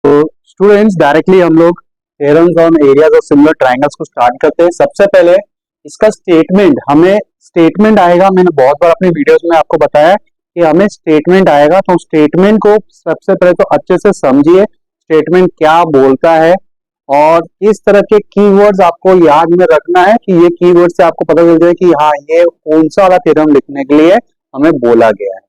Students directly हम लोग theorems on areas of similar triangles को स्टार्ट करते हैं। सबसे पहले इसका स्टेटमेंट, हमें स्टेटमेंट आएगा। मैंने बहुत बार अपनी वीडियोस में आपको बताया कि हमें स्टेटमेंट आएगा, तो स्टेटमेंट को सबसे पहले तो अच्छे से समझिए स्टेटमेंट क्या बोलता है और किस तरह के कीवर्ड्स आपको याद में रखना है कि ये कीवर्ड से आपको पता चल जाए कि हाँ ये कौन सा वाला थ्योरम लिखने के लिए हमें बोला गया है।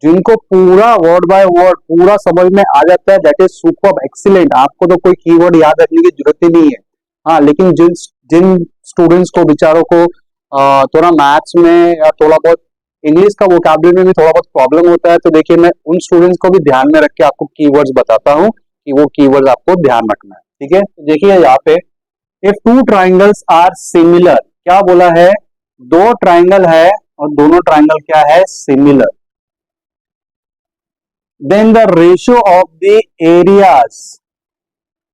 जिनको पूरा वर्ड बाय वर्ड पूरा समझ में आ जाता है दैट इज सुपर एक्सीलेंट, आपको तो कोई कीवर्ड याद रखने की जरूरत ही नहीं है। हाँ, लेकिन जिन जिन स्टूडेंट्स को बेचारों को थोड़ा मैथ्स में या थोड़ा बहुत इंग्लिश का वोकैबुलरी में भी थोड़ा बहुत प्रॉब्लम होता है, तो देखिए मैं उन स्टूडेंट्स को भी ध्यान में रख के आपको कीवर्ड्स बताता हूँ कि वो कीवर्ड्स आपको ध्यान रखना है। ठीक है, तो देखिए यहाँ पे if two triangles are similar, क्या बोला है, दो ट्राइंगल है और दोनों ट्राइंगल क्या है, similar, then the ratio of the areas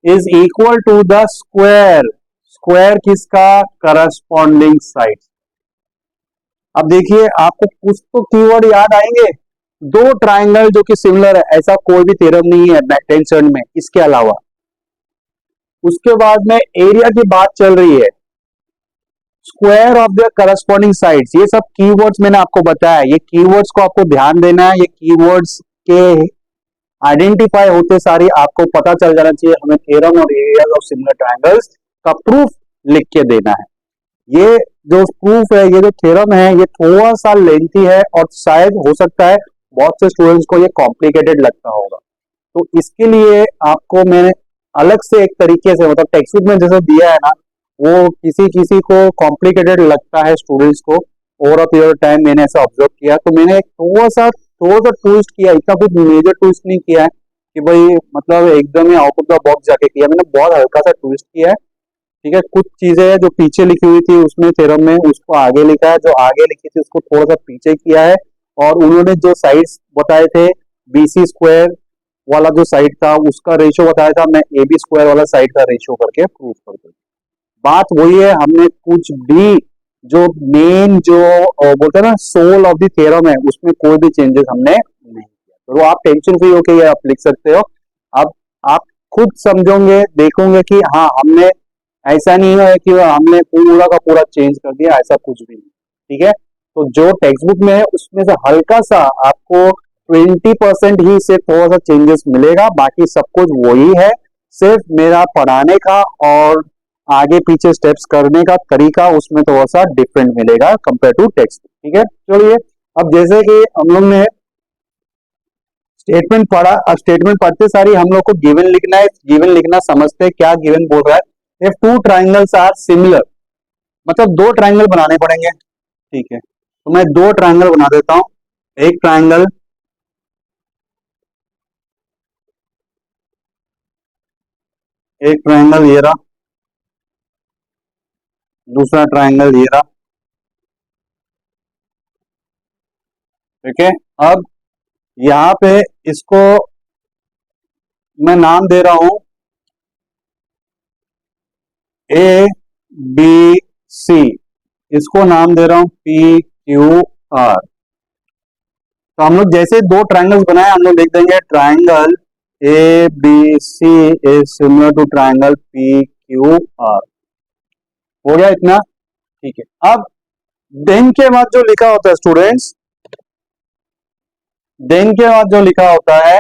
is equal to the square, square किसका, corresponding side। अब देखिए आपको कुछ तो कीवर्ड याद आएंगे, दो ट्राइंगल जो कि सिमिलर है, ऐसा कोई भी थ्योरम नहीं है टेंशन में इसके अलावा। उसके बाद में एरिया की बात चल रही है, square of the corresponding sides, ये सब कीवर्ड्स मैंने आपको बताया, ये कीवर्ड्स को आपको ध्यान देना है। ये कीवर्ड्स के आइडेंटिफाई होते सारी आपको पता चल जाना चाहिए हमें थ्योरम और एरियाज ऑफ सिमिलर ट्रायंगल्स का प्रूफ लिख के देना है। ये जो प्रूफ है, ये जो थ्योरम है, ये थोड़ा सा लेंथी है और शायद हो सकता है बहुत से स्टूडेंट्स को ये कॉम्प्लिकेटेड लगता होगा, तो इसके लिए आपको मैंने अलग से एक तरीके से, मतलब टेक्स्ट बुक में जैसे दिया है ना, वो किसी किसी को कॉम्प्लिकेटेड लगता है स्टूडेंट्स को। Over a period of time मैंने ऐसा ऑब्जर्व किया, तो मैंने थोड़ा सा ट्विस्ट किया, इतना कुछ मेजर ट्विस्ट नहीं किया है कि भाई मतलब एकदम ही आउट ऑफ द बॉक्स जाके किया, मैंने बहुत हल्का सा ट्विस्ट किया है। ठीक है, कुछ चीजें जो पीछे लिखी हुई थी उसमें थ्योरम में, उसको आगे लिखा है, जो आगे लिखी थी उसको थोड़ा सा पीछे किया है, और उन्होंने जो साइड्स बताए थे, बीसी स्क्वायर वाला जो साइड था उसका रेशियो बताया था, मैं ए बी स्क्वायर वाला साइड का रेशियो करके प्रूव कर दूं। बात वही है, हमने कुछ भी जो मेन जो बोलते हैं ना सोल ऑफ द थ्योरम है, उसमें कोई भी चेंजेस हमने नहीं किया, तो आप टेंशन फ्री होके ये आप लिख सकते हो। अब आप खुद समझोगे, देखोगे कि हाँ हमने, ऐसा नहीं है कि हमने पूरा का पूरा चेंज कर दिया, ऐसा कुछ भी नहीं। ठीक है, तो जो टेक्स्ट बुक में है उसमें से हल्का सा आपको 20% ही सिर्फ थोड़ा सा चेंजेस मिलेगा, बाकी सब कुछ वही है, सिर्फ मेरा पढ़ाने का और आगे पीछे स्टेप्स करने का तरीका उसमें थोड़ा सा डिफरेंट मिलेगा कंपेयर टू टेक्स्ट। ठीक है, चलिए अब जैसे कि हम लोग ने स्टेटमेंट पढ़ा, अब स्टेटमेंट पढ़ते सारी हम लोग को गिवन लिखना है। गिवन लिखना समझते हैं क्या गिवन बोल रहा है, if two triangles are similar, मतलब दो ट्राइंगल बनाने पड़ेंगे। ठीक है, तो मैं दो ट्राइंगल बना देता हूं, एक ट्राइंगल ये रहा, दूसरा ट्राइंगल ये रहा। ठीक है, अब यहां पे इसको मैं नाम दे रहा हूं ए बी सी, इसको नाम दे रहा हूं पी क्यू आर। तो हम लोग जैसे दो ट्राइंगल्स बनाए, हम लोग लिख देंगे triangle A B C is similar to triangle P Q R. हो गया इतना। ठीक है, अब देन के बाद जो लिखा होता है स्टूडेंट्स, देन के बाद जो लिखा होता है,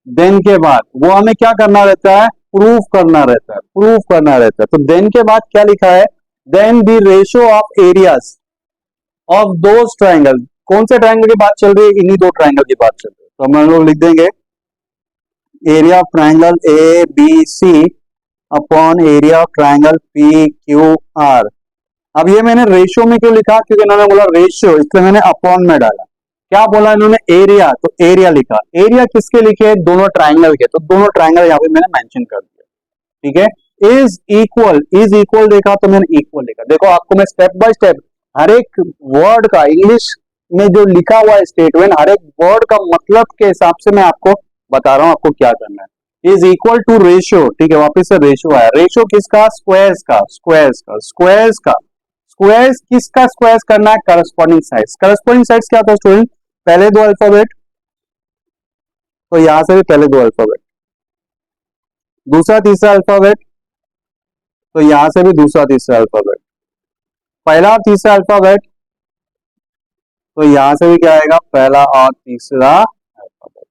देन के बाद वो हमें क्या करना रहता है, प्रूफ करना रहता है, प्रूफ करना रहता है। तो देन के बाद क्या लिखा है, then the ratio of areas of those triangle, कौन से ट्राइंगल की बात चल रही है, इन्हीं दो ट्राइंगल की बात चल रही है, तो हम लोग लिख देंगे area of triangle A B C upon area of triangle P Q R. अब ये मैंने रेशियो में क्यों लिखा, क्योंकि इन्होंने बोला रेशियो, इसलिए मैंने अपॉन में डाला। क्या बोला इन्होंने, एरिया, तो एरिया लिखा। एरिया किसके लिखे, दोनों ट्राइंगल के, तो दोनों ट्राइंगल यहाँ पे मैंने मेंशन कर दिया। ठीक है, इज इक्वल देखा तो मैंने इक्वल लिखा। देखो आपको मैं स्टेप बाय स्टेप हर एक वर्ड का, इंग्लिश में जो लिखा हुआ है स्टेटमेंट, हर एक वर्ड का मतलब के हिसाब से मैं आपको बता रहा हूं आपको क्या करना है। इज इक्वल टू रेशियो, ठीक है, वापस से रेशियो आया, रेशियो किसका, स्क्वायर्स का, स्क्वायर्स का, स्क्वायर्स का, स्क्वायर्स किसका, स्क्वायर्स करना है, करस्पॉन्डिंग साइड्स। करस्पॉन्डिंग साइड्स क्या होता है स्टूडेंट, पहले दो अल्फाबेट, तो यहां से भी पहले दो अल्फाबेट, दूसरा तीसरा अल्फाबेट, तो यहां से भी दूसरा तीसरा अल्फाबेट, पहला और तीसरा अल्फाबेट, तो यहां से भी क्या आएगा, पहला और तीसरा अल्फाबेट।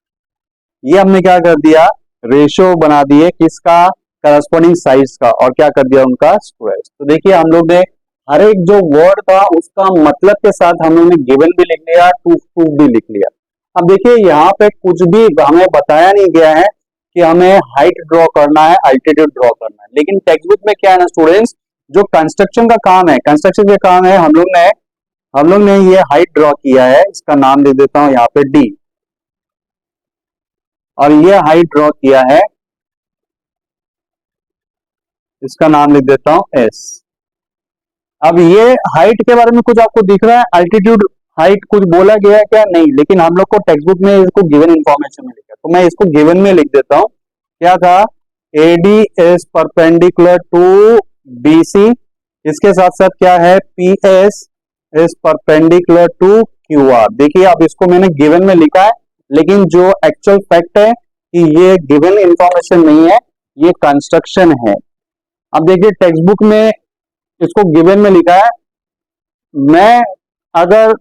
ये हमने क्या कर दिया, रेशो बना दिए किसका, करस्पॉन्डिंग साइज का, और क्या कर दिया, उनका स्क्वायर। तो देखिए हम लोग ने हर एक जो वर्ड था उसका मतलब के साथ हम लोग ने गिवन भी लिख लिया, टू प्रूफ भी लिख लिया। अब देखिए यहाँ पे कुछ भी हमें बताया नहीं गया है कि हमें हाइट ड्रॉ करना है, अल्टीट्यूड ड्रॉ करना है, लेकिन टेक्स्ट बुक में क्या है ना स्टूडेंट्स, जो कंस्ट्रक्शन का काम है, कंस्ट्रक्शन का काम है, हम लोग ने ये हाइट ड्रॉ किया है, इसका नाम दे देता हूं यहाँ पे डी, और ये हाइट ड्रॉ किया है, इसका नाम लिख देता हूं एस। अब ये हाइट के बारे में कुछ आपको दिख रहा है, अल्टीट्यूड हाइट कुछ बोला गया है क्या, नहीं, लेकिन हम लोग को टेक्स्ट बुक में इसको गिवन इंफॉर्मेशन में लिखा, तो मैं इसको गिवन में लिख देता हूं, क्या था, AD is perpendicular to BC, इसके साथ साथ क्या है, PS is perpendicular to QR. देखिए अब इसको मैंने गिवन में लिखा है, लेकिन जो एक्चुअल फैक्ट है कि ये गिवन इंफॉर्मेशन नहीं है, ये कंस्ट्रक्शन है। अब देखिए टेक्स्ट बुक में इसको गिवन में लिखा है, मैं अगर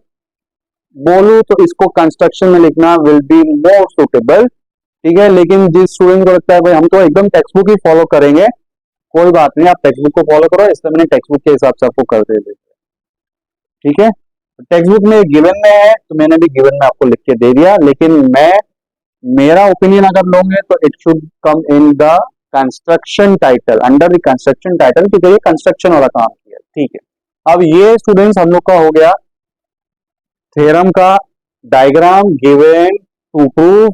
बोलूं तो इसको कंस्ट्रक्शन में लिखना विल बी मोर सुटेबल, ठीक है, लेकिन जिस स्टूडेंट को लगता है भाई हम तो एकदम टेक्स्ट बुक ही फॉलो करेंगे, कोई बात नहीं, आप टेक्स्ट बुक को फॉलो करो, इसलिए मैंने टेक्स्ट बुक के हिसाब से आपको कर दे देते, ठीक है। टेक्स्ट बुक में गिवन में है तो मैंने भी गिवन में आपको लिख के दे दिया, लेकिन मेरा ओपिनियन अगर लोगे तो it should come in the construction title, under the construction title, क्योंकि ये कंस्ट्रक्शन वाला काम किया, ठीक है। अब ये स्टूडेंट्स हम लोग का हो गया थ्योरम का डायग्राम, गिवन, टू प्रूव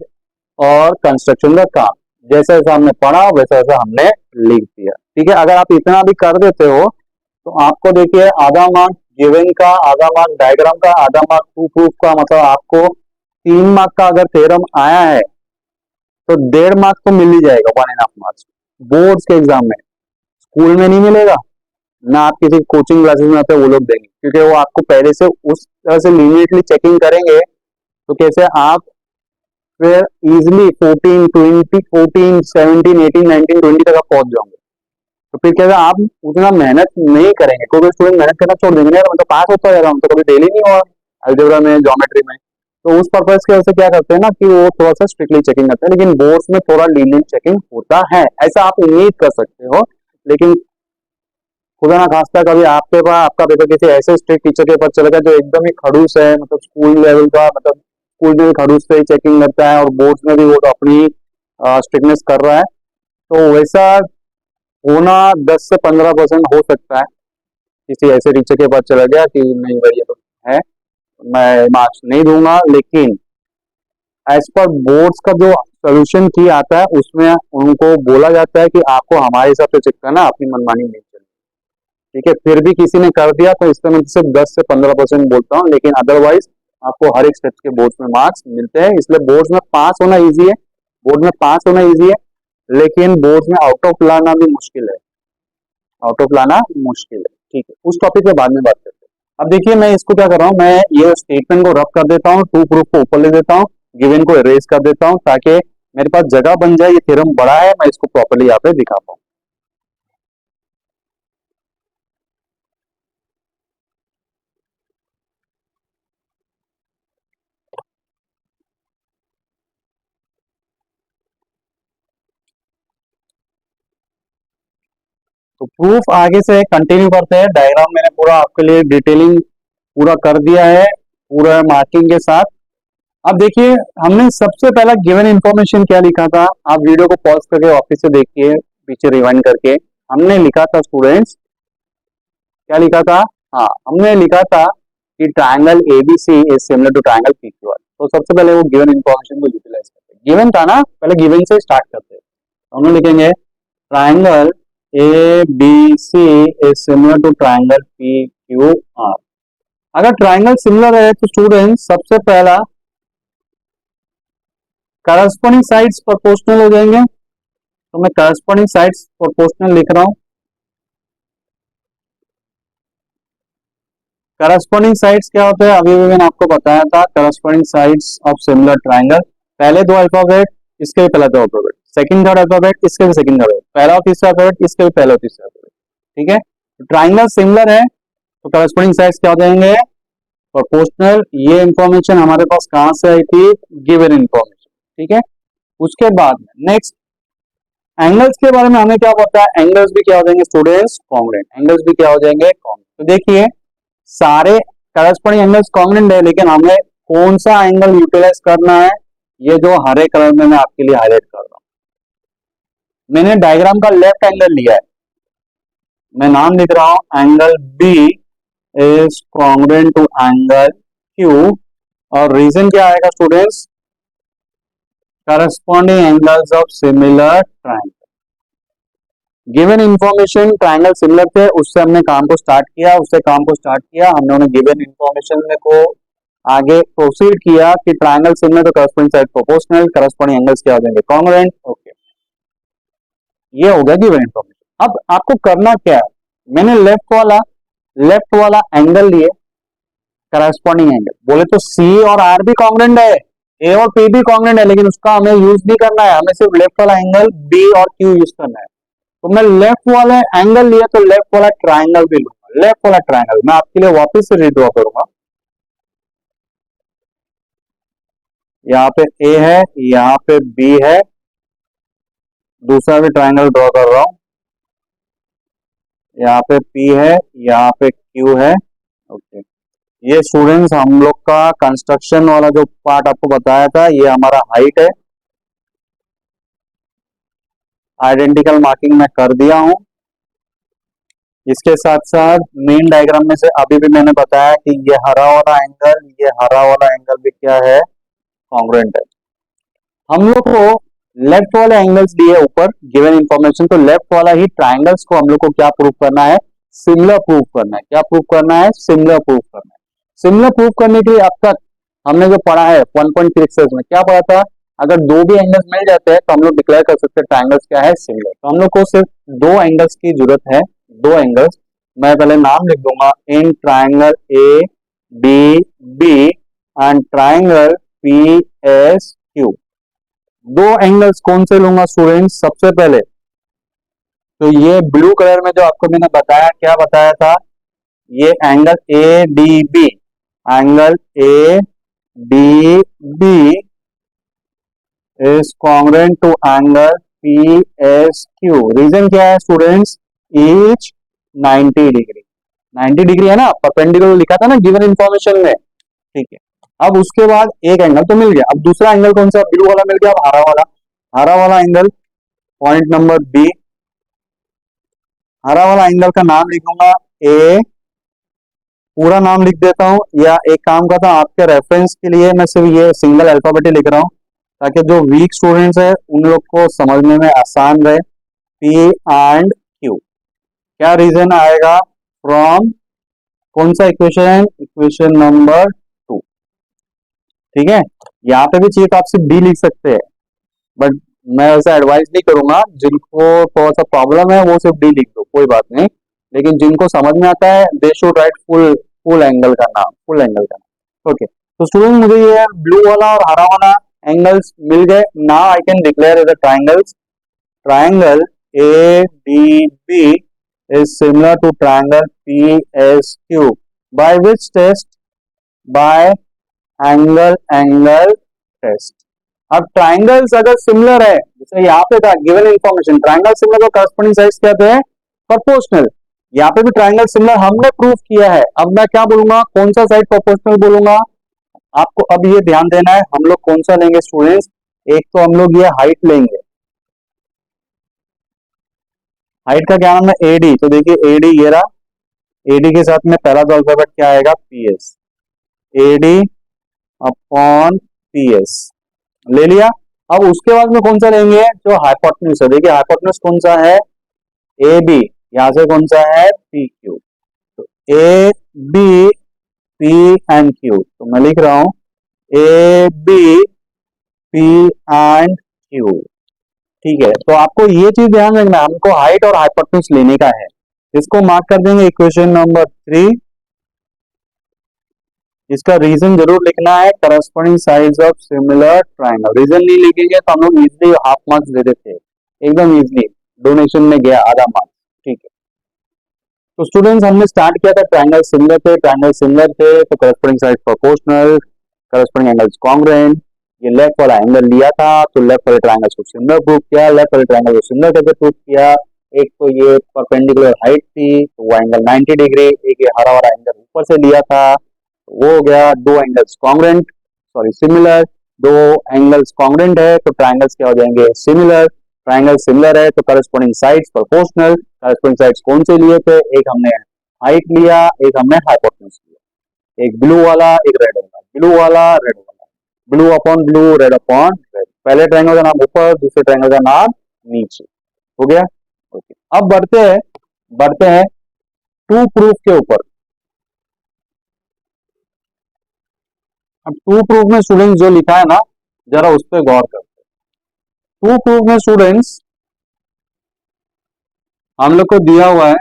और कंस्ट्रक्शन का काम, जैसा जैसा हमने पढ़ा वैसा वैसा हमने लिख दिया, ठीक है। अगर आप इतना भी कर देते हो तो आपको देखिए आधा मार्क गिवन का, आधा मार्क डायग्राम का, आधा मार्क टू प्रूफ का, मतलब आपको 3 मार्क का अगर थ्योरम आया है तो 1.5 मार्क तो मिल ही जाएगा, 1.5 मार्क्स बोर्ड्स के एग्जाम में। स्कूल में नहीं मिलेगा ना, आप किसी कोचिंग क्लासेस में आते वो लोग देंगे, क्योंकि वो आपको पहले से उस तरह से लीनियरली चेकिंग करेंगे, तो कैसे आप फिर इजिली 14, 20, 14, 17, 18, 19, 20 तक आप पहुंच जाओगे। तो फिर क्या आप उतना मेहनत नहीं करेंगे, कोई स्टूडेंट मेहनत करना छोड़ देंगे, यार मतलब पास होता है, हम तो कभी डेली नहीं हुआ अलजेब्रा में, ज्योमेट्री में, तो उस पर्पज की वजह से क्या करते हैं ना कि वो थोड़ा सा स्ट्रिक्टली चेकिंग करते हैं, लेकिन बोर्ड्स में थोड़ा लीनियंट चेकिंग होता है, ऐसा आप उम्मीद कर सकते हो। लेकिन खुदा ना खास्ता कभी आपके पास आपका पेपर किसी ऐसे स्ट्रिक्ट टीचर के पास चलेगा जो एकदम ही खड़ूस है, मतलब स्कूल लेवल का, मतलब स्कूल में भी खड़ूस से ही चेकिंग करता है और बोर्ड्स में भी वो तो अपनी स्ट्रिक्टनेस कर रहा है, तो वैसा होना 10 से 15% हो सकता है। किसी ऐसे टीचर के पास चला गया कि नहीं भाई ये तो है, मैं मार्क्स नहीं दूंगा, लेकिन एज पर बोर्ड्स का जो सोल्यूशन की आता है उसमें उनको बोला जाता है कि आपको हमारे हिसाब से चेक करना, अपनी मनमानी नहीं चलनी, ठीक है। फिर भी किसी ने कर दिया तो इसमें मैं सिर्फ 10 से 15% बोलता हूँ, लेकिन अदरवाइज आपको हर एक स्टेप के बोर्ड्स में मार्क्स मिलते हैं, इसलिए बोर्ड्स में पास होना ईजी है, बोर्ड में पास होना ईजी है, लेकिन बोर्ड्स में आउट ऑफ लाना भी मुश्किल है, आउट ऑफ लाना मुश्किल है, ठीक है। उस टॉपिक पे बाद में बात करते हैं। अब देखिए मैं इसको क्या कर रहा हूँ, मैं ये स्टेटमेंट को रब कर देता हूँ, टू प्रूफ को ऊपर ले देता हूँ, गिवन को इरेज कर देता हूँ, ताकि मेरे पास जगह बन जाए, ये थ्योरम बड़ा है, मैं इसको प्रॉपर्ली यहाँ पे दिखा पाऊँ। तो प्रूफ आगे से कंटिन्यू करते हैं, डायग्राम मैंने पूरा आपके लिए डिटेलिंग पूरा कर दिया है, पूरा मार्किंग के साथ। अब देखिए हमने सबसे पहला गिवन इंफॉर्मेशन क्या लिखा था, आप वीडियो को पॉज करके वापस से देखिए, पीछे रिवाइंड करके, हमने लिखा था स्टूडेंट्स, क्या लिखा था, हाँ हमने लिखा था कि triangle ABC is similar to triangle PQR. तो सबसे पहले वो गिवन इंफॉर्मेशन को यूटिलाइज करते हैं, गिवन था ना, पहले गिवन से स्टार्ट करते हैं, तो हम लोग लिखेंगे triangle ABC is similar to triangle PQR. अगर ट्रायंगल सिमिलर है तो स्टूडेंट सबसे पहला करस्पॉन्डिंग साइड्स प्रोपोर्शनल हो जाएंगे, तो मैं करस्पॉन्डिंग साइड्स प्रोपोर्शनल लिख रहा हूं। करस्पॉन्डिंग साइड्स क्या होता है, अभी भी मैंने आपको बताया था, corresponding sides of similar triangle, पहले दो अल्फाबेट, इसके भी पहले दो अल्फाबेट, सेकंड थर्ड अल्फाबेट, इसके भी सेकंड थर्ड, पहला और तीसरा अल्फाबेट, इसके भी पहला और तीसरा अल्फाबेट। ठीक है, तो ट्राइंगल सिमिलर है तो करस्पॉन्डिंग साइड्स क्या हो जाएंगे, प्रोपोर्शनल। ये इंफॉर्मेशन हमारे पास कहां से आई थी, गिवन इंफॉर्मेशन। ठीक है, उसके बाद नेक्स्ट एंगल्स के बारे में हमें क्या पता है, एंगल्स भी क्या हो जाएंगे स्टूडेंट्स, कॉन्ग्रुएंट। एंगल्स भी क्या हो जाएंगे, कॉन्ग्रुएंट। तो देखिए सारे करस्पॉन्डिंग एंगल्स कॉन्ग्रुएंट है, लेकिन हमें कौन सा एंगल यूटिलाइज करना है, ये जो हरे कलर में मैं आपके लिए हाईलाइट कर रहा हूं। मैंने डायग्राम का लेफ्ट एंगल लिया है, मैं नाम लिख रहा हूं angle B is congruent to angle Q, और रीजन क्या आएगा students, corresponding angles of similar triangle. Given information triangle similar थे, उससे हमने काम को स्टार्ट किया, हमने उन्हें गिवन इंफॉर्मेशन में को आगे प्रोसीड किया कि ट्रायंगल सिमिलर तो corresponding side proportional, corresponding angles क्या हो जाएंगे, कॉन्ग्रुएंट। ओके, ये हो गया गिवन इंफॉर्मेशन। अब आपको करना क्या है, मैंने लेफ्ट वाला एंगल लिए, करस्पॉन्डिंग एंगल बोले तो सी और आर भी कॉन्ग्रुएंट है, ए और पी भी कॉन्ग्रुएंट है, लेकिन उसका हमें यूज नहीं करना है, हमें सिर्फ लेफ्ट वाला एंगल बी और क्यू यूज करना है। तो मैं लेफ्ट वाले एंगल लिया तो लेफ्ट वाला ट्राइंगल भी लूंगा। लेफ्ट वाला ट्राइंगल मैं आपके लिए वापस से रीड्रॉ करूंगा, यहाँ पे ए है, यहाँ पे बी है, दूसरा भी ट्राइंगल ड्रॉ कर रहा हूं, यहाँ पे पी है, यहाँ पे क्यू है। ओके, ये स्टूडेंट्स हम लोग का कंस्ट्रक्शन वाला जो पार्ट आपको बताया था, ये हमारा हाइट है, आइडेंटिकल मार्किंग मैं कर दिया हूं। इसके साथ साथ मेन डायग्राम में से अभी भी मैंने बताया कि ये हरा वाला एंगल भी क्या है, कॉन्ग्रुएंट है। हम लोग को लेफ्ट वाले एंगल्स दिए ऊपर गिवन इंफॉर्मेशन, तो लेफ्ट वाला ही ट्राइंगल्स को हम लोग को क्या प्रूव करना है, सिमिलर प्रूव करना है। क्या प्रूव करना है, सिमिलर प्रूव करना है। सिमिलर प्रूव करने के लिए अब तक हमने जो पढ़ा है 1.3 में क्या पढ़ा था, अगर दो भी एंगल्स मिल जाते हैं तो हम लोग डिक्लेयर कर सकते हैं ट्राइंगल्स क्या है, सिमिलर। तो हम लोग को सिर्फ दो एंगल्स की जरूरत है, दो एंगल्स। मैं पहले नाम लिख दूंगा, in triangle A D B and triangle P S Q. दो एंगल्स कौन से लूंगा स्टूडेंट्स, सबसे पहले तो ये ब्लू कलर में जो आपको मैंने बताया, क्या बताया था, ये angle A D B, angle A D B is congruent to angle P S Q. Reason क्या है स्टूडेंट्स, ईच 90 डिग्री, 90 डिग्री है ना, परपेंडिकुलर लिखा था ना गिवन इंफॉर्मेशन में। ठीक है, अब उसके बाद एक एंगल तो मिल गया, अब दूसरा एंगल कौन सा, ब्लू वाला मिल गया, अब हरा वाला एंगल, पॉइंट नंबर बी, हरा वाला एंगल का नाम लिखूंगा ए, पूरा नाम लिख देता हूं, या एक काम करता हूं आपके रेफरेंस के लिए मैं सिर्फ ये सिंगल अल्फाबेट ही लिख रहा हूं, ताकि जो वीक स्टूडेंट्स है उन लोग को समझने में आसान रहे। पी एंड क्यू, क्या रीजन आएगा, फ्रॉम कौन सा इक्वेशन, इक्वेशन नंबर 2। ठीक है, यहाँ पे भी चाहिए तो आप सिर्फ डी लिख सकते हैं, बट मैं वैसा एडवाइस नहीं करूंगा, जिनको थोड़ा सा प्रॉब्लम है वो सिर्फ डी लिख दो, कोई बात नहीं, लेकिन जिनको समझ में आता है they should write full angle का नाम। ओके, तो स्टूडेंट मुझे ये ब्लू वाला और हरा वाला एंगल्स मिल गए, now I can declare as a triangles, triangle A D B is similar to triangle P S Q by which test, by angle test. अब ट्राइंगल्स अगर सिमिलर है, जैसे यहाँ पे था गिवन इंफॉर्मेशन ट्राइंगल सिमिलर, तो करस्पॉन्डिंग साइड्स क्या थे, प्रोपोर्शनल। यहाँ पे भी ट्राइंगल सिमिलर हमने प्रूव किया है, अब मैं क्या बोलूंगा, कौन सा साइड प्रोपोर्शनल बोलूंगा। आपको अब ये ध्यान देना है, हम लोग कौन सा लेंगे स्टूडेंट्स, एक तो हम लोग ये हाइट लेंगे, हाइट का क्या नाम है, एडी। तो देखिए एडी ये रहा, एडी के साथ में पहला जो अल्फाबेट क्या आएगा, पीएस, एडी अपॉन पीएस ले लिया। अब उसके बाद में कौन सा लेंगे, जो हाइपोटेन्यूज है, देखिए हाइपोटेन्यूज कौन सा है, ए बी, यहां से कौन सा है, पी क्यू। तो A B P and Q, तो मैं लिख रहा हूं A B P and Q. ठीक है, तो आपको ये चीज ध्यान रखना, हमको हाइट और हाइपोटेन्यूज लेने का है, इसको मार्क कर देंगे इक्वेशन नंबर 3। इसका रीजन जरूर लिखना है, corresponding sides of similar triangle. Reason नहीं लिखेंगे तो हम लोग इजिली हाफ मार्क्स दे देते हैं, एकदम इजिली डोनेशन में गया आधा मार्क्स, ठीक है। तो स्टूडेंट्स हमने स्टार्ट किया था ट्राइंगल सिमिलर थे, तो corresponding side proportional, corresponding angles congruent, ये लेफ्ट वाला एंगल लिया था तो लेफ्ट वाले ट्राइंगल को सिमिलर प्रूव किया, लेफ्ट वाले ट्राइंगल को सिमिलर कैसे प्रूव किया, एक तो ये परपेंडिकुलर हाइट थी तो वो एंगल 90 डिग्री, एक ये हरा वाला एंगल ऊपर से लिया था तो वो हो गया, दो एंगल्स कांग्रुएंट सॉरी सिमिलर, दो एंगल्स कांग्रुएंट है तो ट्राइंगल्स क्या हो जाएंगे सिमिलर, ट्राइंगल सिमिलर है तो corresponding sides proportional, corresponding sides कौन से लिए थे, एक हमने हाइट लिया, एक हमने हाइपोटेन्यूज लिया, एक ब्लू वाला एक रेड वाला, ब्लू वाला रेड वाला, blue upon blue red upon red, पहले ट्राइंगल का नाम ऊपर, दूसरे ट्राइंगल का नाम नीचे, हो गया। ओके, अब बढ़ते हैं टू प्रूफ के ऊपर। अब टू प्रूफ में स्टूडेंट्स जो लिखा है ना, जरा उस पर गौर करते हैं। टू प्रूफ में स्टूडेंट्स हम लोग को दिया हुआ है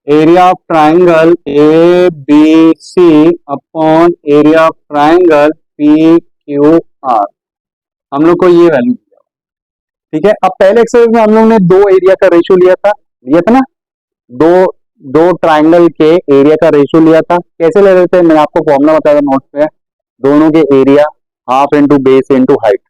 area of triangle A B C upon area of triangle P Q R, हम लोग को ये वैल्यू दिया, ठीक है। अब पहले एक्सरसाइज में हम लोग ने दो एरिया का रेशियो लिया था ना, दो दो ट्राइंगल के एरिया का रेशियो लिया था, कैसे ले रहे थे, मैं आपको फॉर्मूला बताया था नोट्स पे, दोनों के area half into base into height,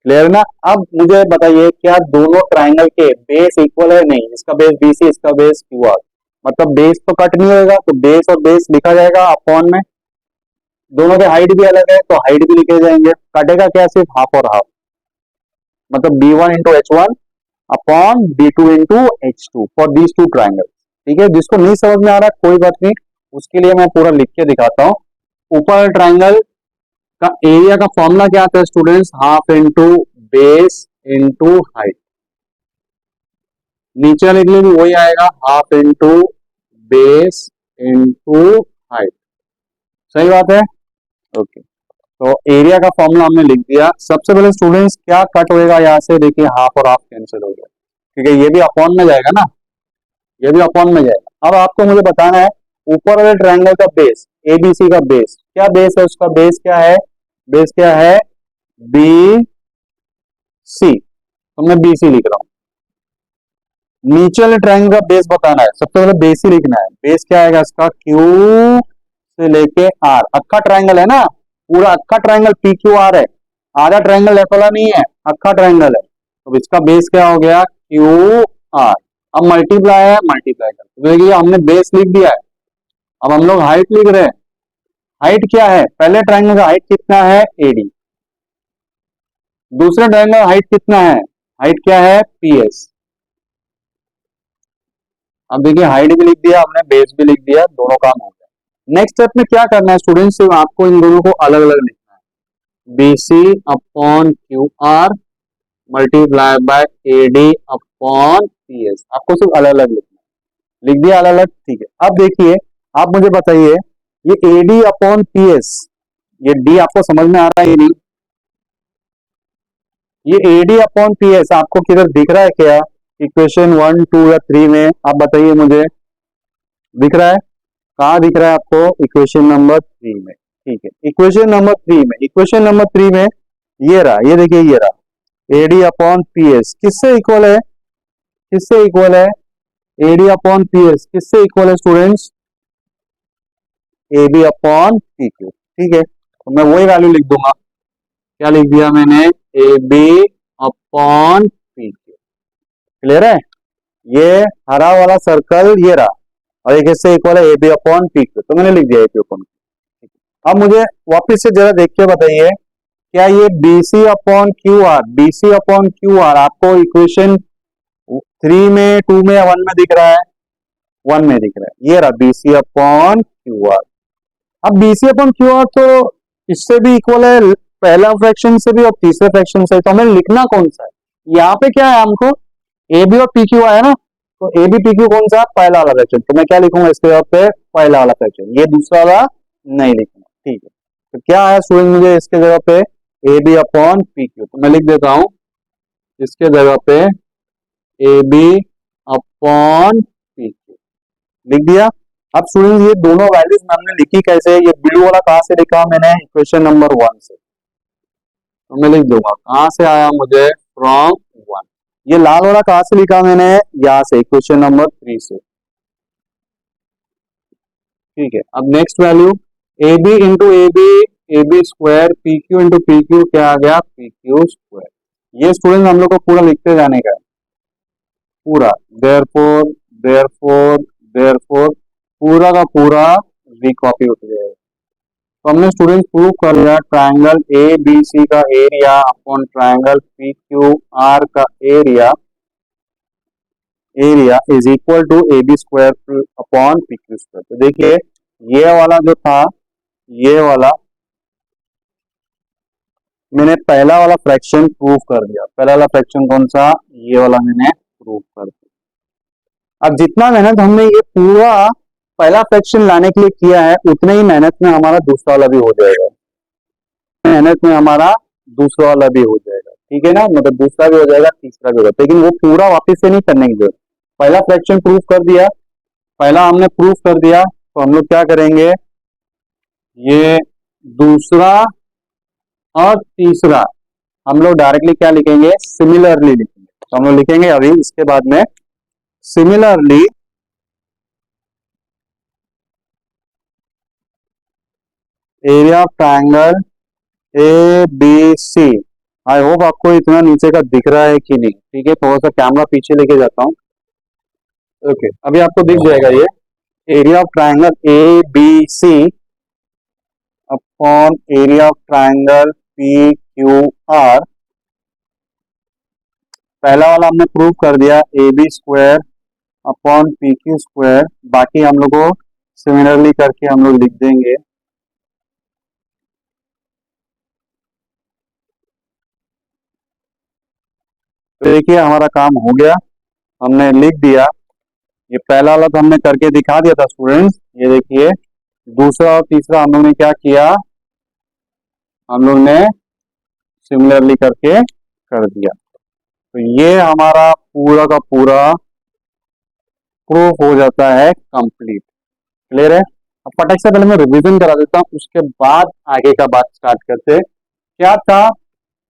clear ना। अब मुझे बताइए क्या दोनों ट्राइंगल के बेस इक्वल है, नहीं, इसका बेस बीसी इसका बेस क्यू आर, मतलब बेस तो कट नहीं होगा तो बेस और बेस लिखा जाएगा अपॉन में, दोनों के हाइट भी अलग है तो हाइट भी लिखे जाएंगे, कटेगा क्या सिर्फ हाफ और हाफ, मतलब b1 into h1 upon b2 into h2 for these two triangle, ठीक है। जिसको नहीं समझ में आ रहा कोई बात नहीं, उसके लिए मैं पूरा लिख के दिखाता हूँ। ऊपर ट्राइंगल का एरिया का फॉर्मूला क्या आता है students, half into base into height, नीचे लिख भी वही आएगा, half into base into height, सही बात है। ओके, तो एरिया का फॉर्मूला हमने लिख दिया। सबसे पहले स्टूडेंट्स क्या कट होएगा यहाँ से, देखिए हाफ और हाफ कैंसिल हो गया, ठीक है, ये भी अपॉन में जाएगा ना, ये भी अपॉन में जाएगा। अब आपको मुझे बताना है ऊपर वाले ट्रायंगल का बेस, एबीसी का बेस क्या बेस है, उसका बेस क्या है, बेस क्या है बी सी, तो मैं बी सी लिख रहा हूं। नीचे वाले ट्रायंगल का बेस बताना है, सबसे पहले बेस ही लिखना है, बेस क्या आएगा इसका क्यू से लेके आर, अक्का ट्रायंगल है ना, पूरा अक्का ट्रायंगल पी क्यू आर है, आधा ट्रायंगल लेफ्ट वाला नहीं है, अक्का ट्रायंगल है, तो इसका बेस क्या हो गया क्यू आर। अब मल्टीप्लाई है, मल्टीप्लाई कर, तो देखिए हमने बेस लिख दिया है, अब हम लोग हाइट लिख रहे हैं। हाइट क्या है, पहले ट्रायंगल का हाइट कितना है एडी, दूसरे ट्रायंगल हाइट कितना है, हाइट क्या है पीएस। अब देखिए हाइट भी लिख दिया हमने, बेस भी लिख दिया, दोनों काम हो गया। नेक्स्ट स्टेप में क्या करना है स्टूडेंट्स, सिर्फ आपको इन दोनों को अलग अलग लिखना है, BC upon Q R multiply by AD upon PS, आपको सिर्फ अलग अलग लिखना है, लिख दिया अलग अलग, ठीक है। अब देखिए आप मुझे बताइए ये एडी अपॉन पीएस, ये डी आपको समझ में आ रहा है ये नहीं, ये एडी अपॉन पीएस आपको किधर दिख रहा है क्या, इक्वेशन 1 2 या 3 में, आप बताइए मुझे, दिख रहा है, कहाँ दिख रहा है आपको, इक्वेशन नंबर 3 में, ठीक है। इक्वेशन नंबर 3 में, इक्वेशन नंबर 3 में ये रहा, ये देखिए ये रहा, एडी अपॉन पीएस किससे इक्वल है, किससे इक्वल है, एडी अपॉन पीएस किससे इक्वल है students, A B upon P Q, ठीक है। तो मैं वही वैल्यू लिख दूंगा, क्या लिख दिया मैंने, A B upon P Q, clear है। ये हरा वाला सर्कल ये रहा और एक इससे इक्वल है A B upon P Q, तो मैंने लिख दिया ए बी अपॉन। अब मुझे वापस से जरा देख के बताइए क्या ये BC upon Q are, BC upon Q are आपको इक्वेशन 3 में 2 में या 1 में दिख रहा है, 1 में दिख रहा है, ये रहा बीसी अपॉन क्यू आर। अब बीसी अपॉन क्यू आर तो इससे भी इक्वल है, पहला फ्रैक्शन से भी और तीसरे फ्रैक्शन से, तो हमें लिखना कौन सा है, यहाँ पे क्या है हमको ए बी और पी क्यू है ना, तो ए बी पी क्यू कौन सा, पहला वाला फ्रैक्शन, तो मैं क्या लिखूंगा इसके जगह पे पहला वाला फ्रैक्शन, ये दूसरा वाला नहीं लिखूंगा, ठीक है। तो क्या है स्टूडेंट मुझे इसके जगह पे A B upon P Q, तो मैं लिख देता हूं इसके जगह पे A B upon P Q, लिख दिया। अब स्टूडेंट्स ये दोनों वैल्यूज हमने लिखी कैसे, ये ब्लू वाला कहाँ से लिखा मैंने, इक्वेशन नंबर 1 से, तो मैं लिख दूंगा कहाँ से आया मुझे, फ्रॉम 1। ये लाल वाला कहाँ से लिखा मैंने, यहाँ से, इक्वेशन नंबर 3 से। ठीक है, अब next value A B into A B square, P Q into P Q क्या आ गया, पी क्यू स्क्वायर। ये स्टूडेंट हम लोग को पूरा लिखते जाने का है, पूरा देयरफॉर देयरफॉर देयरफॉर, पूरा का पूरा रिकॉपी होते जाएगा। तो हमने स्टूडेंट प्रूव कर लिया ट्रायंगल ए बी सी का area upon triangle P Q R का area is equal to A B square upon P Q square. तो देखिए ये वाला जो था, ये वाला मैंने पहला वाला फ्रैक्शन प्रूव कर दिया। पहला वाला फ्रैक्शन कौन सा, ये वाला मैंने प्रूव कर दिया। अब जितना मेहनत हमने ये पूरा पहला फ्रैक्शन लाने के लिए किया है, उतने ही मेहनत में हमारा दूसरा वाला भी हो जाएगा, मेहनत में हमारा दूसरा वाला भी हो जाएगा। ठीक है ना, मतलब दूसरा भी हो जाएगा, तीसरा भी होगा, लेकिन वो पूरा वापस से नहीं करने की जरूरत। पहला फ्रैक्शन प्रूव कर दिया, पहला हमने प्रूव कर दिया, तो हम लोग क्या करेंगे, ये दूसरा और तीसरा हम लोग डायरेक्टली क्या लिखेंगे, सिमिलरली लिखेंगे। तो हम लोग लिखेंगे अभी इसके बाद में similarly area of triangle A B C. I hope आपको इतना नीचे का दिख रहा है कि नहीं। ठीक है, थोड़ा सा कैमरा पीछे लेके जाता हूँ। ओके, अभी आपको दिख जाएगा ये area of triangle A B C upon area of triangle P Q R. पहला वाला हमने प्रूव कर दिया A B square upon P Q square, बाकी हम लोग को सिमिलरली करके हम लोग लिख देंगे। तो देखिए हमारा काम हो गया, हमने लिख दिया। ये पहला वाला तो हमने करके दिखा दिया था स्टूडेंट्स। ये देखिए दूसरा और तीसरा हम लोग ने क्या किया, हम लोग ने सिमिलरली करके कर दिया। तो ये हमारा पूरा का पूरा प्रूफ हो जाता है कंप्लीट। क्लियर है। अब फटाक से पहले मैं रिवीजन करा देता हूँ, उसके बाद आगे का बात स्टार्ट करते। क्या था,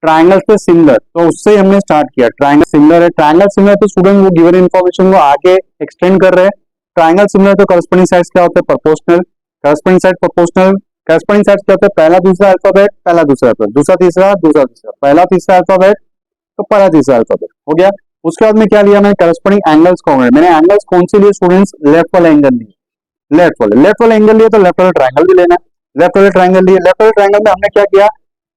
ट्रायंगल से सिमिलर, तो उससे हमने स्टार्ट किया। ट्रायंगल सिमिलर है, ट्रायंगल सिमिलर तो स्टूडेंट वो गिवन इन्फॉर्मेशन को आगे एक्सटेंड कर रहे हैं। ट्रायंगल सिमिलर तो करस्पॉन्डिंग साइड्स क्या होते हैं, proportional. Corresponding side proportional, corresponding sides क्या होते हैं, पहला दूसरा अल्फाबेट, पहला दूसरा अल्फाबेट, दूसरा तीसरा, दूसरा तीसरा, पहला तीसरा अल्फाबेट, तो पहला तीसरा अल्फाबेट हो गया। उसके बाद में क्या लिया मैंने, करस्पॉन्डिंग एंगल्स को। मैंने एंगल्स कौन से लिए स्टूडेंट्स, लेफ्ट वाला एंगल लिए, लेफ्ट वाला एंगल लिए, तो लेफ्ट वाला ट्रायंगल भी लेना है। लेफ्ट वाला ट्रायंगल लिए, लेफ्ट वाले ट्रायंगल में हमने क्या किया,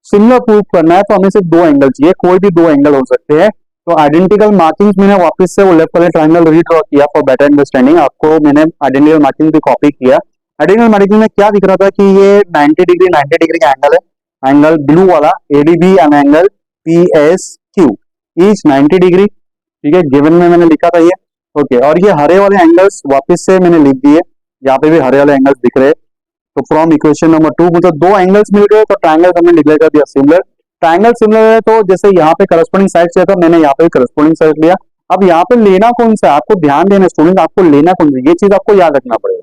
सिमिलर प्रूव करना है, तो हमें सिर्फ दो एंगल चाहिए, कोई भी दो एंगल हो सकते हैं। तो आइडेंटिकल मार्किंग्स मैंने वापस से वो लेफ्ट वाले ट्रायंगल रीड्रॉ किया फॉर बेटर अंडरस्टैंडिंग। आपको मैंने आइडेंटिकल मार्किंग भी कॉपी किया। आइडेंटिकल मार्किंग में क्या दिख रहा था कि ये 90 डिग्री का एंगल है, एंगल ब्लू वाला ADB and angle PSQ each 90 degree. ठीक है, गिवन में मैंने लिखा था ये। ओके, और ये हरे वाले एंगल्स वापस से मैंने लिख दिए, यहाँ पे भी हरे वाले एंगल्स दिख रहे हैं। तो फ्रॉम इक्वेशन नंबर 2 मतलब दो एंगल्स मिल गए, तो ट्रायंगल हमने निकले कर दिया सिमिलर। ट्रायंगल सिमिलर है, तो जैसे यहाँ पे करस्पॉन्डिंग साइड लिया था, मैंने यहाँ पे करस्पॉन्डिंग साइड लिया। अब यहाँ पे लेना कौन सा है, आपको ध्यान देना स्टूडेंट, आपको लेना कौन सा, ये चीज आपको याद रखना पड़ेगा।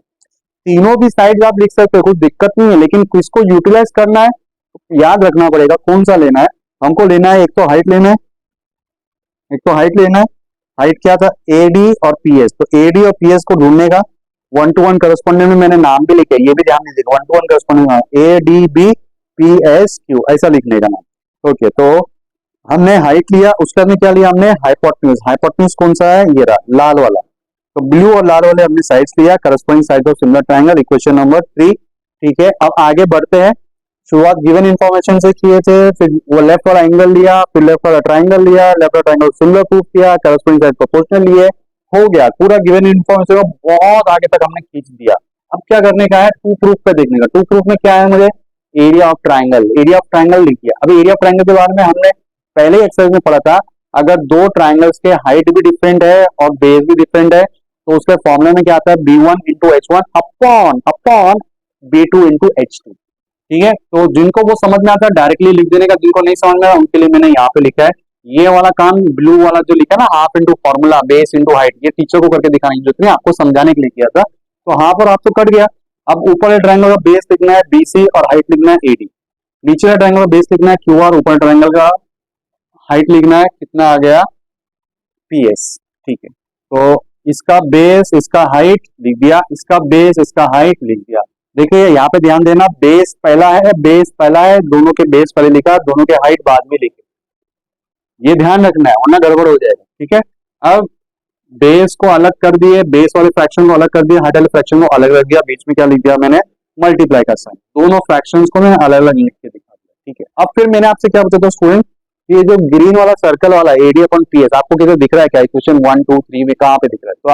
तीनों भी साइड आप लिख सकते हो, कुछ दिक्कत नहीं है, लेकिन किसको यूटिलाइज करना है याद रखना पड़ेगा, कौन सा लेना है। हमको लेना है, एक तो हाइट लेना है, एक तो हाइट लेना है। हाइट क्या था, एडी और पीएस। तो एडी और पीएस को ढूंढने का 1 to 1 करस्पॉन्डिंग में मैंने नाम भी लिखे, ये भी ध्यान दीजिएगा, 1 to 1 corresponding A D B P S Q ऐसा लिखने का नाम। ओके, तो हमने हाइट लिया, उसके बाद क्या लिया हमने, हाइपोटेन्यूज। हाइपोटेन्यूज कौन सा है, ये रहा लाल वाला। तो ब्लू और लाल वाले हमने साइड्स लिया, corresponding side of similar triangle, equation number 3। ठीक है, अब आगे बढ़ते हैं। शुरुआत गिवन इन्फॉर्मेशन से किए थे, फिर वो लेफ्ट वाला एंगल लिया, फिर लेफ्ट वाला ट्रायंगल लिया, लेफ्ट वाला ट्रायंगल सिमिलर प्रूफ किया, करस्पॉन्डिंग साइड प्रोपोर्शनल लिए, हो गया पूरा गिवन इन्फॉर्मेशन को बहुत आगे तक हमने खींच दिया। अब क्या करने का है, टू प्रूफ पे देखने का। टू प्रूफ में क्या है, मुझे area of triangle, area of triangle लिख दिया। अभी एरिया ऑफ ट्रायंगल के बारे में हमने पहले ही एक्सरसाइज में पढ़ा था, अगर दो ट्रायंगल्स के हाइट भी डिफरेंट है और बेस भी डिफरेंट है, तो उसके फॉर्मूला में क्या आता है, b1 into h1 upon b2 into h2। ठीक है, तो जिनको वो समझ में आता है डायरेक्टली लिख देने का, जिनको नहीं समझ में आता उनके लिए मैंने यहाँ पे लिखा है। ये वाला काम ब्लू वाला जो लिखा ना, half into formula base into height, ये टीचर को करके दिखाने की जरूरत नहीं, आपको समझाने के लिए किया था। तो यहाँ पर आपको कट गया। अब ऊपर वाले ट्रायंगल का बेस लिखना है BC और हाइट लिखना है AD। नीचे वाले ट्रायंगल का बेस लिखना है QR, ऊपर ट्रायंगल का हाइट लिखना है कितना आ गया PS। ठीक है, तो इसका बेस इसका हाइट लिख दिया, इसका बेस इसका हाइट लिख दिया। देखिए यहाँ पे ध्यान देना, बेस पहला है, बेस पहला है, दोनों के बेस पहले लिखा, दोनों के हाइट बाद में लिखे, ये ध्यान रखना है वरना गड़बड़ हो जाएगा। ठीक है, अब बेस को अलग कर दिए, बेस वाले फ्रैक्शन को अलग कर दिया, हाइट वाले फ्रैक्शन को अलग रख दिया, बीच में क्या लिख दिया मैंने मल्टीप्लाई का साइन। दोनों फ्रैक्शंस को मैंने अलग अलग लिख के दिखा दिया। ठीक है, अब फिर मैंने आपसे क्या पूछा था स्टूडेंट, ये जो ग्रीन वाला सर्कल वाला AD अपॉन PS आपको किधर दिख रहा है क्या, इक्वेशन 1 2 3 में कहाँ पे दिख रहा है? तो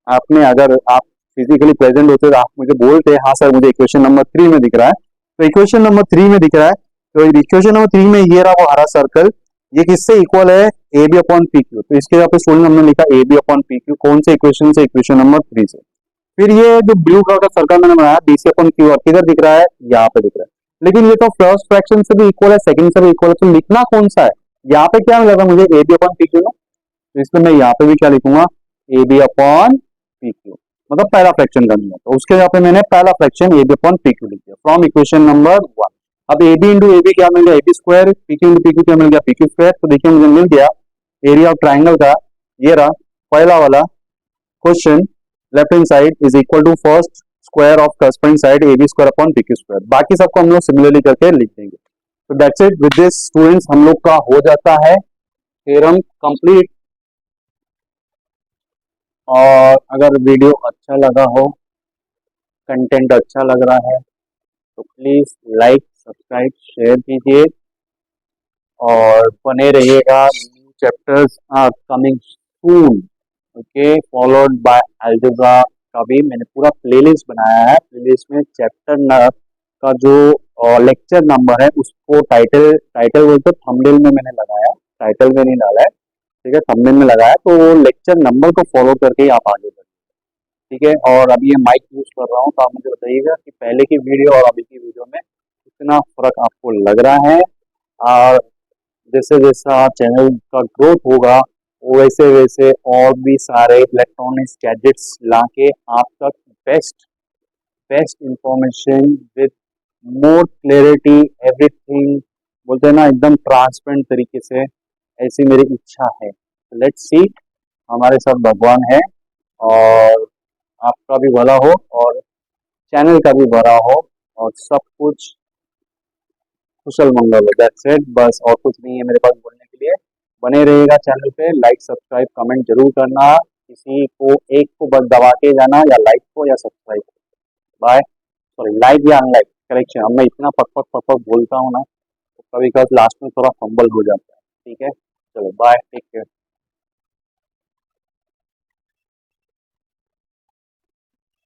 आपने अगर आप फिजिकली प्रेजेंट होते तो आप मुझे बोलते हाँ सर मुझे इक्वेशन नंबर 3 में दिख रहा है, तो इक्वेशन नंबर 3 में दिख रहा है। तो इक्वेशन नंबर 3 में ये रहा वो हरा सर्कल, ये किससे इक्वल है AB अपॉन PQ। तो इसके यहाँ पे स्टूडेंट हमने लिखा AB अपॉन PQ, कौन से इक्वेशन से, इक्वेशन नंबर 3 से। फिर ये जो ब्लू कलर का सर्कल मैंने बनाया BC अपॉन QR किधर दिख रहा है, यहाँ पे दिख रहा है। लेकिन ये तो फर्स्ट फ्रैक्शन से भी इक्वल है, सेकंड से भी इक्वल है, तो लिखना कौन सा है? यहाँ पे क्या मिला था मुझे AB अपॉन PQ ना, तो इसमें मैं यहाँ पे भी क्या लिखूंगा AB अपॉन PQ, मतलब पहला फ्रैक्शन करना है, तो उसके यहाँ पे मैंने पहला फ्रैक्शन AB अपॉन PQ लिख दिया फ्रॉम इक्वेशन नंबर 1। अब AB इंटू AB क्या मिल गया AB square, PQ into PQ क्या मिल गया PQ स्क्वायर। तो देखिए मुझे मिल गया एरिया ऑफ ट्राइंगल का, ये रहा पहला वाला question, left hand side is equal to first square of corresponding side AB square upon PQ square. बाकी सबको हम लोग सिमिलरली करके लिख देंगे। तो that's it, with this students हम लोग का हो जाता है थ्योरम कंप्लीट। और अगर वीडियो अच्छा लगा हो, कंटेंट अच्छा लग रहा है तो प्लीज लाइक सब्सक्राइब शेयर कीजिए और बने रहिएगा। New chapters are coming soon, okay, followed by algebra का भी मैंने पूरा प्लेलिस्ट बनाया है। प्लेलिस्ट में चैप्टर का जो लेक्चर नंबर है उसको टाइटल बोलते थंबनेल में मैंने लगाया, टाइटल में नहीं डाला है, ठीक है, थंबनेल में लगाया। तो वो लेक्चर नंबर को फॉलो करके ही आप आगे बढ़िए, ठीक है। और अभी ये माइक यूज कर रहा हूँ, तो आप मुझे बताइएगा कि पहले की वीडियो और अभी की वीडियो में कितना फर्क आपको लग रहा है। और जैसे जैसा चैनल का ग्रोथ होगा वैसे वैसे और भी सारे इलेक्ट्रॉनिक्स गैजेट्स लाके आप तक best information with more clarity, everything बोलते हैं ना एकदम ट्रांसपेरेंट तरीके से, ऐसी मेरी इच्छा है। लेट्स सी, हमारे साथ भगवान है और आपका भी भला हो और चैनल का भी भला हो और सब कुछ कुशल मंगल हो। दैट्स इट, बस और कुछ नहीं है मेरे पास बोलने के लिए। बने रहेगा चैनल पे, लाइक सब्सक्राइब कमेंट जरूर करना, किसी को एक को बस दबा के जाना, या लाइक को या सब्सक्राइब को, बाय सॉरी लाइक या अनलाइक करेक्शन। अब मैं इतना पक पक बोलता हूँ ना, तो कभी कभी लास्ट में थोड़ा फंबल हो जाता है। ठीक है, चलो बाय, टेक केयर।